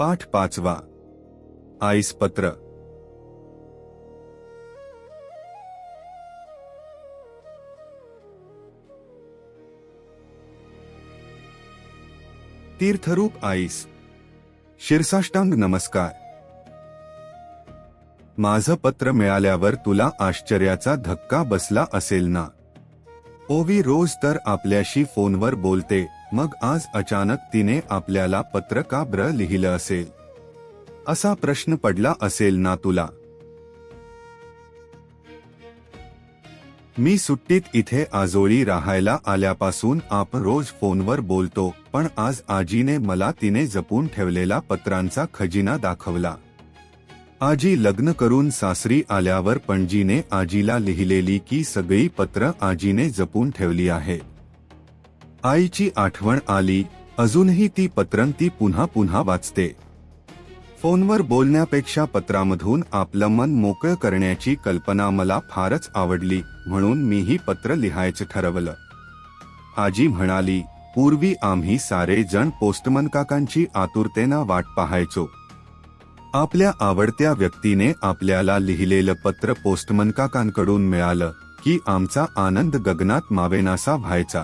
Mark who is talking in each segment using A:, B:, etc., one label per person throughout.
A: पाठ 5. आईस पत्र. तीर्थरूप आईस, शिरसाष्टांग नमस्कार. माझं पत्र मिळाल्यावर तुला आश्चर्याचा धक्का बसला असेल ना. ओवी रोज तर आपल्याशी फोनवर बोलते, मग आज अचानक तिने आपल्याला पत्र का बरं लिहिलं असेल, असा प्रश्न पडला असेल ना तुला. मी सुट्टीत इथे आजोळी राहायला आल्यापासून आपण रोज फोनवर बोलतो, पण आज आजीने मला तिने जपून ठेवलेला पत्रांचा खजिना दाखवला. आजी लग्न करून सासरी आल्यावर पणजीने आजीला लिहिलेली की सगळी पत्र आजीने जपून ठेवली आहे. आईची आठवण आली. अजूनही ती पत्रं ती पुन्हा पुन्हा वाचते. फोनवर बोलण्यापेक्षा पत्रामधून आपलं मन मोकळं करण्याची कल्पना मला फारच आवडली, म्हणून मीही पत्र लिहायचं ठरवलं. आजी म्हणाली, पूर्वी आम्ही सारे जण पोस्टमन काकांची आतुरतेनं वाट पाहायचो. आपल्या आवडत्या व्यक्तीने आपल्याला लिहिलेलं पत्र पोस्टमन काकांकडून मिळालं की आमचा आनंद गगनात मावेनासा व्हायचा.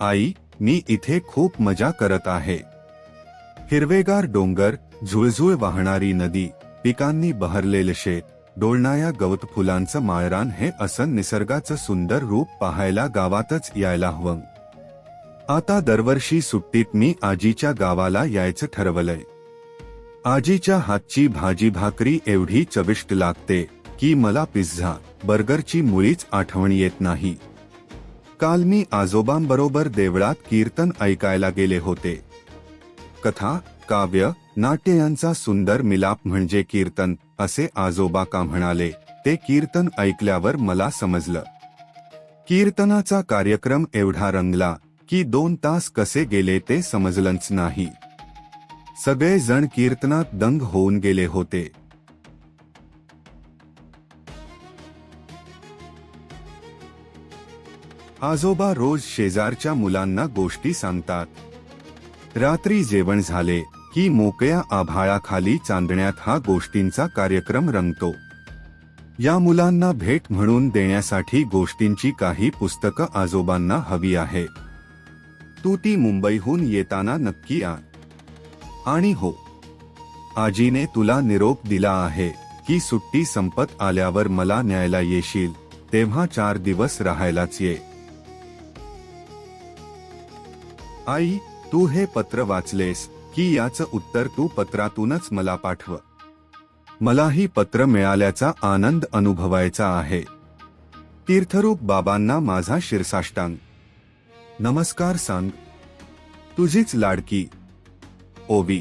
A: आई, मी इथे खूप मजा करत आहे. हिरवेगार डोंगर, झुळझुळ वाहणारी नदी, पिकांनी बहरलेलं शेत, डोलणाऱ्या गवत फुलांचं माळरान, हे असं निसर्गाचं सुंदर रूप पाहायला गावातच यायला हवं. आता दरवर्षी सुट्टीत मी आजीच्या गावाला यायचं ठरवलंय. आजीच्या हातची भाजी भाकरी एवढी चविष्ट लागते की मला पिझ्झा, बर्गरची मुळीच आठवण येत नाही. काल मी आजोबांबरोबर देवळात कीर्तन ऐकायला गेले होते. कथा, काव्य, नाट्य यांचा सुंदर मिलाप म्हणजे कीर्तन, असे आजोबा का म्हणाले ते कीर्तन ऐकल्यावर मला समजलं. कीर्तनाचा कार्यक्रम एवढा रंगला की 2 तास कसे गेले ते समजलंच नाही. सगळे जण कीर्तनात दंग होऊन गेले होते. आजोबा रोज शेजारच्या मुलांना गोष्टी सांगतात. रात्री जेवण झाले की मोकळ्या आभाळाखाली चांदण्यात हा गोष्टींचा कार्यक्रम रंगतो. या मुलांना भेट म्हणून देण्यासाठी गोष्टींची काही पुस्तकं आजोबांना हवी आहे. तू ती मुंबईहून येताना नक्की आण. आणि हो, आजीने तुला निरोप दिला आहे की सुट्टी संपत आल्यावर मला न्यायला येशील, तेव्हा 4 दिवस राहायलाच ये. आई, तू हे पत्र वाचलेस की याचं उत्तर तू पत्रातूनच मला पाठव. मलाही पत्र मिळाल्याचा आनंद अनुभवायचा आहे. तीर्थरूप बाबांना माझा शिरसाष्टांग नमस्कार सांग. तुझीच लाडकी ओवी.